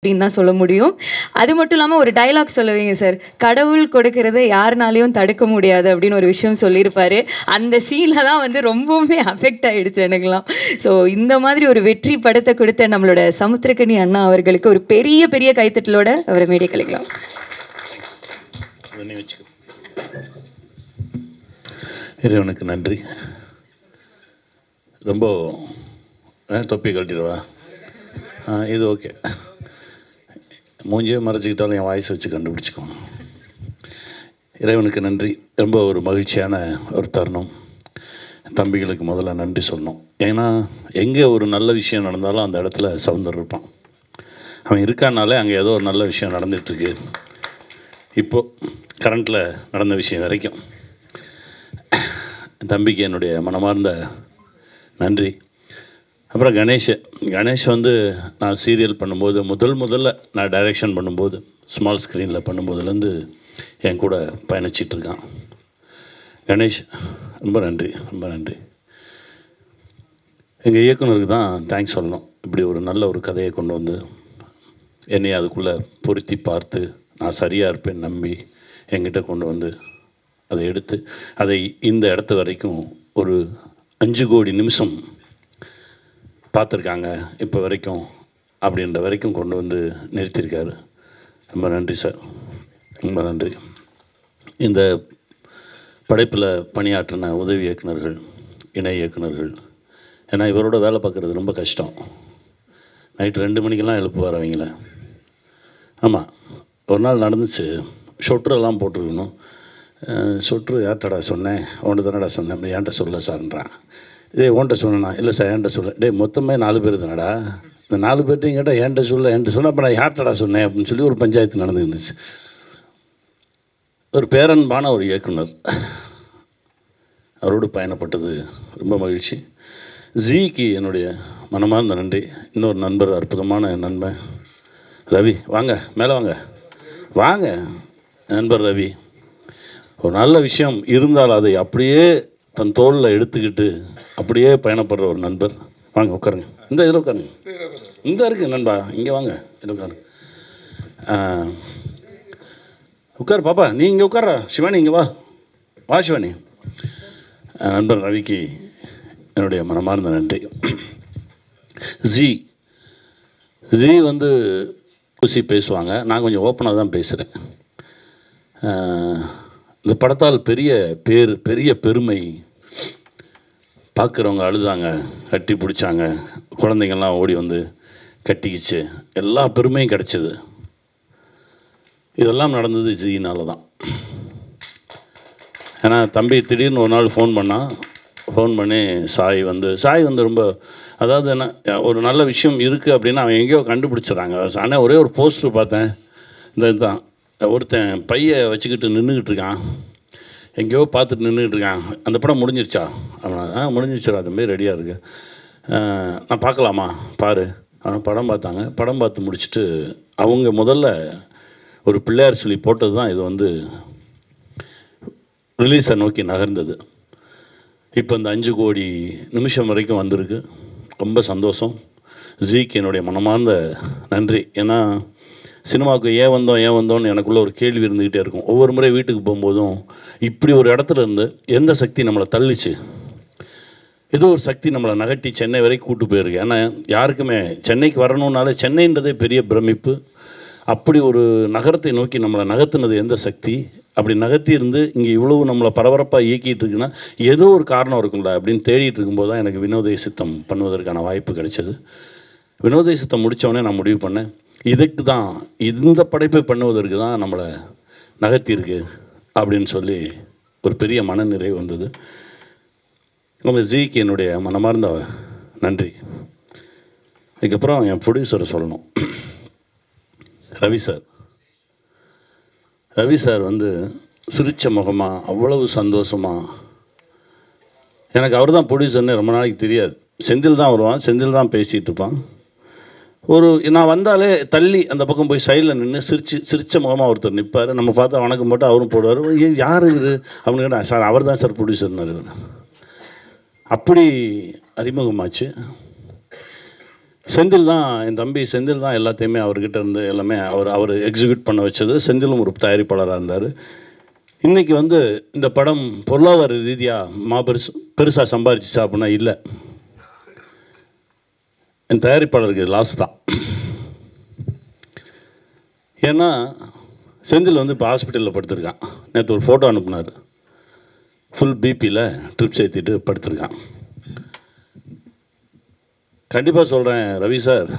அப்படின்னு தான் சொல்ல முடியும். அது மட்டும் இல்லாம ஒரு டயலாக் சொல்லுவீங்க சார். கடவுள் கொடுக்கிறத யாருனாலயும் தடுக்க முடியாது அப்படின்னு ஒரு விஷயம் சொல்லியிருப்பாரு. அந்த சீன்ல தான் வந்து ரொம்பவுமே அஃபெக்ட் ஆயிடுச்சு எனக்கெல்லாம். ஸோ இந்த மாதிரி ஒரு வெற்றி படத்த கொடுத்த நம்மளோட சமுத்திரக்கனி அண்ணா அவர்களுக்கு ஒரு பெரிய பெரிய கைத்தட்டலோட அவரை மேடை கழிக்கலாம். இறைவனுக்கு நன்றி. ரொம்ப தொப்பி கழட்டிடுவா. இது ஓகே. மூஞ்சியே மறைச்சிக்கிட்டாலும் என் வாய்ஸ் வச்சு கண்டுபிடிச்சிக்கோங்க. இறைவனுக்கு நன்றி. ரொம்ப ஒரு மகிழ்ச்சியான ஒரு தருணம். தம்பிகளுக்கு முதல்ல நன்றி சொல்லணும். ஏன்னா எங்கே ஒரு நல்ல விஷயம் நடந்தாலும் அந்த இடத்துல சவுந்தர் இருப்பான். அவன் இருக்கானாலே அங்கே ஏதோ ஒரு நல்ல விஷயம் நடந்துகிட்ருக்கு. இப்போது கரண்ட்டில் நடந்த விஷயம் வரைக்கும் தம்பிக்கு என்னுடைய மனமார்ந்த நன்றி. அப்புறம் கணேஷ் வந்து நான் சீரியல் பண்ணும்போது முதல்ல நான் டைரெக்ஷன் பண்ணும்போது ஸ்மால் ஸ்க்ரீனில் பண்ணும்போதுலேருந்து என் கூட பயணிச்சிட்ருக்கான். கணேஷ் ரொம்ப நன்றி. எங்கள் இயக்குனருக்கு தான் தேங்க்ஸ் சொல்லணும். இப்படி ஒரு நல்ல ஒரு கதையை கொண்டு வந்து என்னை அதுக்குள்ளே பொருத்தி பார்த்து நான் சரியாக இருப்பேன் நம்பி என்கிட்ட கொண்டு வந்து அதை எடுத்து அதை இந்த இடத்து வரைக்கும் ஒரு 5 கோடி நிமிஷம் பார்த்துருக்காங்க இப்போ வரைக்கும் அப்படின்ற வரைக்கும் கொண்டு வந்து நிறுத்தியிருக்காரு. ரொம்ப நன்றி சார், ரொம்ப நன்றி. இந்த படைப்பில் பணியாற்றின உதவி இயக்குனர்கள், இணை இயக்குனர்கள், ஏன்னா இவரோட வேலை பார்க்குறது ரொம்ப கஷ்டம். நைட்டு 2 மணிக்கெல்லாம் எழுப்புவார் அவங்கள. ஆமாம், ஒரு நாள் நடந்துச்சு. ஷொட்ரெல்லாம் போட்டிருக்கணும். சொட்ரு யார்ட்டடா சொன்னேன், உன்ட்ட தானடா சொன்னேன். அப்படி ஏன்ட்ட சொல்ல சார்ன்றான். உன்ட்ட சொன்னா இல்லை சார் என்கிட்ட சொல்ல. மொத்தமே 4 பேர் தானடா, இந்த 4 பேர்ட்டையும் கேட்டால் என்கிட்ட சொல்ல அப்போ நான் யார்ட்டடா சொன்னேன் அப்படின்னு சொல்லி ஒரு பஞ்சாயத்து நடந்துருந்துச்சு. ஒரு பேரன்பான ஒரு இயக்குனர், அவரோடு பயணப்பட்டது ரொம்ப மகிழ்ச்சி. ஜிக்கு என்னுடைய மனமார்ந்த நன்றி. இன்னொரு நண்பர், அற்புதமான நண்பன் ரவி. வாங்க மேலே வாங்க நண்பர் ரவி. ஒரு நல்ல விஷயம் இருந்தால் அதை அப்படியே தன் தோளில் எடுத்துக்கிட்டு அப்படியே பயணப்படுற ஒரு நண்பர். வாங்க உட்காருங்க. இந்த இதில் உட்காருங்க. இந்த இருக்குது நண்பா, இங்கே வாங்க. இதில் உட்காருங்க. உட்காரு பாப்பா, நீ இங்கே உட்கார. சிவானி இங்கே வா சிவானி. நண்பர் ரவிக்கு என்னுடைய மனமார்ந்த நன்றி. ஜி வந்து ஊசி பேசுவாங்க, நான் கொஞ்சம் ஓப்பனாக தான் பேசுகிறேன். இந்த படத்தால் பெரிய பெருமை. பார்க்குறவங்க அழுதாங்க, கட்டி பிடிச்சாங்க, குழந்தைங்கள்லாம் ஓடி வந்து கட்டிக்கிச்சு, எல்லா பெருமையும் கிடச்சிது. இதெல்லாம் நடந்தது ஜியினால தான். ஏன்னா தம்பி திடீர்னு ஒரு நாள் ஃபோன் பண்ணி சாய் வந்து ரொம்ப, அதாவது என்ன, ஒரு நல்ல விஷயம் இருக்குது அப்படின்னா அவன் எங்கேயோ கண்டுபிடிச்சிட்றாங்க. ஆனால் ஒரே ஒரு போஸ்டர் பார்த்தேன், இந்த இதுதான், ஒருத்தன் பையை வச்சுக்கிட்டு நின்றுக்கிட்டு இருக்கான், எங்கேயோ பார்த்துட்டு நின்றுக்கிட்டு இருக்கான். அந்த படம் முடிஞ்சிருச்சா? முடிஞ்சிருச்சா தம்பி, ரெடியாக இருக்கு, நான் பார்க்கலாமா, பாரு. ஆனால் படம் பார்த்தாங்க. படம் பார்த்து முடிச்சுட்டு அவங்க முதல்ல ஒரு பிள்ளையார் சொல்லி போட்டது தான் இது வந்து ரிலீஸை நோக்கி நகர்ந்தது. இப்போ இந்த 5 கோடி நிமிஷம் வரைக்கும் வந்திருக்கு. ரொம்ப சந்தோஷம். ஜிக்கு என்னுடைய மனமார்ந்த நன்றி. ஏன்னா சினிமாவுக்கு ஏன் வந்தோன்னு எனக்குள்ளே ஒரு கேள்வி இருந்துக்கிட்டே இருக்கும். ஒவ்வொரு முறை வீட்டுக்கு போகும்போதும் இப்படி ஒரு இடத்துல இருந்து எந்த சக்தி நம்மளை தள்ளிச்சு, ஏதோ ஒரு சக்தி நம்மளை நகட்டி சென்னை வரைக்கும் கூப்பிட்டு போயிருக்கு. ஏன்னா யாருக்குமே சென்னைக்கு வரணுன்னாலே சென்னைன்றதே பெரிய பிரமிப்பு. அப்படி ஒரு நகரத்தை நோக்கி நம்மளை நகர்த்தினது எந்த சக்தி, அப்படி நகர்த்தி இருந்து இங்கே இவ்வளவு நம்மளை பரபரப்பாக இயக்கிட்டு இருக்குன்னா ஏதோ ஒரு காரணம் இருக்கும்ல அப்படின்னு தேடிட்டு இருக்கும்போது தான் எனக்கு வினோதய சித்தம் பண்ணுவதற்கான வாய்ப்பு கிடைச்சது. வினோதய சித்தம் முடித்தவொடனே நான் முடிவு பண்ணேன், இதுக்கு தான், இந்த படைப்பை பண்ணுவதற்கு தான் நம்மளை நகர்த்தியிருக்கு அப்படின்னு சொல்லி ஒரு பெரிய மனநிறைவு வந்தது. நம்ம ஜிக்கு என்னுடைய மனமார்ந்த நன்றி. அதுக்கப்புறம் என் ப்ரொடியூசரை சொல்லணும், ரவி சார் வந்து சிரித்த முகமாக, அவ்வளவு சந்தோஷமாக. எனக்கு அவர் தான் ப்ரொடியூசர்னே ரொம்ப நாளைக்கு தெரியாது. செந்தில் தான் வருவான், செந்தில் தான் பேசிகிட்டு இருப்பான். நான் வந்தாலே தள்ளி அந்த பக்கம் போய் சைடில் நின்று சிரித்த முகமாக ஒருத்தர் நிற்பார். நம்ம பார்த்தா வணக்கம் போட்டு அவரும் போடுவார். யார் இது அப்படின்னு கேட்டால், சார் அவர் தான் சார் ப்ரொடியூசர்னாரு. அப்படி அறிமுகமாச்சு. செந்தில் தான், என் தம்பி செந்தில் தான் எல்லாத்தையுமே அவர்கிட்ட இருந்து எல்லாமே அவர் எக்ஸிக்யூட் பண்ண வச்சது. செந்திலும் ஒரு தயாரிப்பாளராக இருந்தார். இன்றைக்கி வந்து இந்த படம் பொருளாதார ரீதியாக பெருசாக சம்பாரிச்சிச்சா அப்படின்னா இல்லை. என் தயாரிப்பாளருக்கு லாஸ் தான். ஏன்னா செந்தில் வந்து இப்போ ஹாஸ்பிட்டலில் படுத்திருக்கான். நேற்று ஒரு ஃபோட்டோ அனுப்புனார். ஃபுல் பிபியில் ட்ரிப்ஸ் ஏற்றிட்டு படுத்திருக்கான். கண்டிப்பாக சொல்கிறேன் ரவி சார்,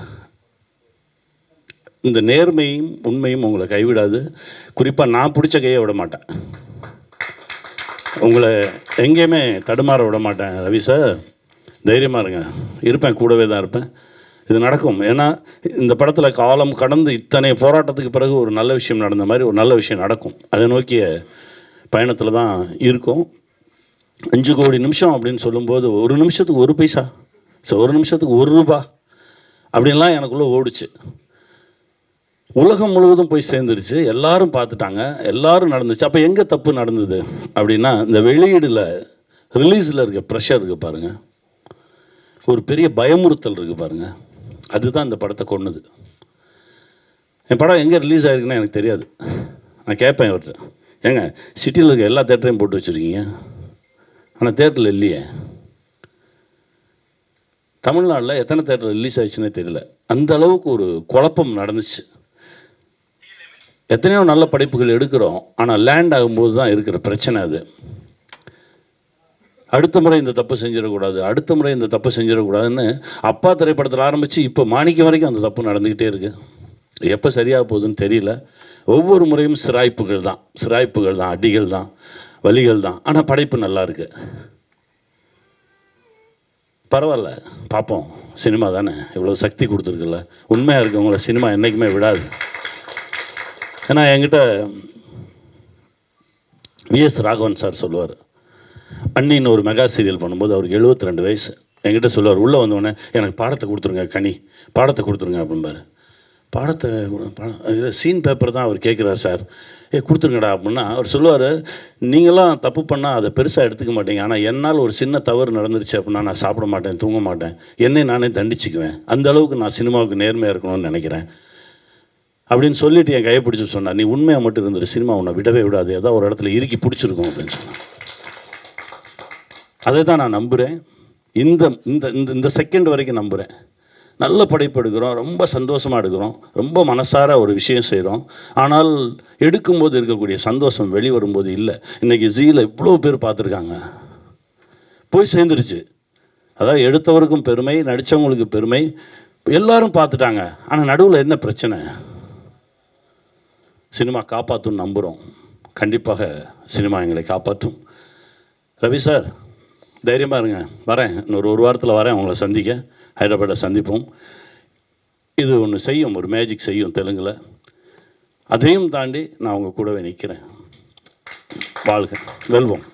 இந்த நேர்மையும் உண்மையும் உங்களை கைவிடாது. குறிப்பாக நான் பிடிச்ச கையை விட மாட்டேன், உங்களை எங்கேயுமே தடுமாற விட மாட்டேன். ரவி சார் தைரியமாக இருங்க, இருப்பேன், கூடவே தான் இருப்பேன். இது நடக்கும். ஏன்னா இந்த படத்தில் காலம் கடந்து இத்தனை போராட்டத்துக்கு பிறகு ஒரு நல்ல விஷயம் நடந்த மாதிரி ஒரு நல்ல விஷயம் நடக்கும். அதை நோக்கிய பயணத்தில் தான் இருக்கும். 5 கோடி நிமிஷம் அப்படின்னு சொல்லும்போது ஒரு நிமிஷத்துக்கு 1 பைசா, ஒரு நிமிஷத்துக்கு 1 ரூபா அப்படின்லாம் எனக்குள்ளே ஓடிச்சு. உலகம் முழுவதும் போய் சேர்ந்துருச்சு, எல்லாரும் பார்த்துட்டாங்க, எல்லாரும் நடந்துச்சு. அப்போ எங்கே தப்பு நடந்தது அப்படின்னா, இந்த வெளியீடில் ரிலீஸில் இருக்க ப்ரெஷர் இருக்குது பாருங்கள், ஒரு பெரிய பயமுறுத்தல் இருக்குது பாருங்கள், அதுதான் இந்த படத்தை கொன்னுது. என் படம் எங்கே ரிலீஸ் ஆகிருக்குன்னு எனக்கு தெரியாது. நான் கேட்பேன் இவர்கிட்ட, ஏங்க சிட்டியில் இருக்க எல்லா தேட்டரையும் போட்டு வச்சுருக்கீங்க, ஆனால் தேட்டரில் இல்லையே. தமிழ்நாட்டில் எத்தனை தேட்டர் ரிலீஸ் ஆயிடுச்சுன்னே தெரியல. அந்த அளவுக்கு ஒரு குழப்பம் நடந்துச்சு. எத்தனையோ நல்ல படைப்புகள் எடுக்கிறோம், ஆனால் லேண்ட் ஆகும்போது தான் இருக்கிற பிரச்சனை அது. அடுத்த முறை இந்த தப்பு செஞ்சிடக்கூடாது, அடுத்த முறை இந்த தப்பு செஞ்சிடக்கூடாதுன்னு அப்பா திரைப்படத்தில் ஆரம்பித்து இப்போ மாணிக்கம் வரைக்கும் அந்த தப்பு நடந்துக்கிட்டே இருக்குது. எப்போ சரியாக போகுதுன்னு தெரியல. ஒவ்வொரு முறையும் சிராய்ப்புகள் தான், அடிகள் தான், வலிகள் தான். ஆனால் படைப்பு நல்லா இருக்கு. பரவாயில்ல, பார்ப்போம். சினிமா தானே, இவ்வளோ சக்தி கொடுத்துருக்குல்ல. உண்மையாக இருக்கவங்கள சினிமா என்றைக்குமே விடாது. ஏன்னா என்கிட்ட விஎஸ் ராகவன் சார் சொல்லுவார், அண்ணின்னு ஒரு மெகா சீரியல் பண்ணும்போது அவருக்கு 72 வயசு. என்கிட்ட சொல்லுவார், உள்ளே வந்தோடனே எனக்கு பாடத்தை கொடுத்துருங்க கனி, பாடத்தை கொடுத்துருங்க அப்படின்பார். பாடத்தை சீன் பேப்பர் தான் அவர் கேட்குறார் சார், கொடுத்துருங்கடா அப்படின்னா அவர் சொல்லுவார், நீங்களாம் தப்பு பண்ணால் அதை பெருசாக எடுத்துக்க மாட்டீங்க, ஆனால் என்னால் ஒரு சின்ன தவறு நடந்துருச்சு அப்படின்னா நான் சாப்பிட மாட்டேன், தூங்க மாட்டேன், என்னை நானே தண்டிச்சுக்குவேன். அந்த அளவுக்கு நான் சினிமாவுக்கு நேர்மையாக இருக்கணும்னு நினைக்கிறேன் அப்படின்னு சொல்லிட்டு என் கையை பிடிச்சி சொன்னார், நீ உண்மையாக மட்டும் இருந்துரு, சினிமா உன்னை விடவே விடாது, ஏதாவது ஒரு இடத்துல இறுக்கி பிடிச்சிருக்கும் அப்படின்னு சொன்னார். அதை தான் நான் நம்புகிறேன். இந்த இந்த இந்த செகண்ட் வரைக்கும் நம்புகிறேன். நல்ல படைப்பு எடுக்கிறோம், ரொம்ப சந்தோஷமாக எடுக்கிறோம், ரொம்ப மனசார ஒரு விஷயம் செய்கிறோம். ஆனால் எடுக்கும்போது இருக்கக்கூடிய சந்தோஷம் வெளிவரும்போது இல்லை. இன்றைக்கி ஜீயில் இவ்வளோ பேர் பார்த்துருக்காங்க, போய் சேர்ந்துருச்சு. அதாவது எடுத்தவருக்கும் பெருமை, நடித்தவங்களுக்கு பெருமை, எல்லாரும் பார்த்துட்டாங்க. ஆனால் நடுவில் என்ன பிரச்சனை? சினிமா காப்பாற்றும் நம்புகிறோம். கண்டிப்பாக சினிமா எங்களை காப்பாற்றும். ரவி சார் தைரியமாக இருங்க, வரேன், இன்னொரு 1 வாரத்தில் வரேன் உங்களை சந்திக்க, ஹைதராபாத்தில் சந்திப்போம். இது ஒன்று செய்யும், ஒரு மேஜிக் செய்யும் தெலுங்கில். அதையும் தாண்டி நான் உங்கள் கூடவே நிற்கிறேன். வாழ்க, வெல்வோம்.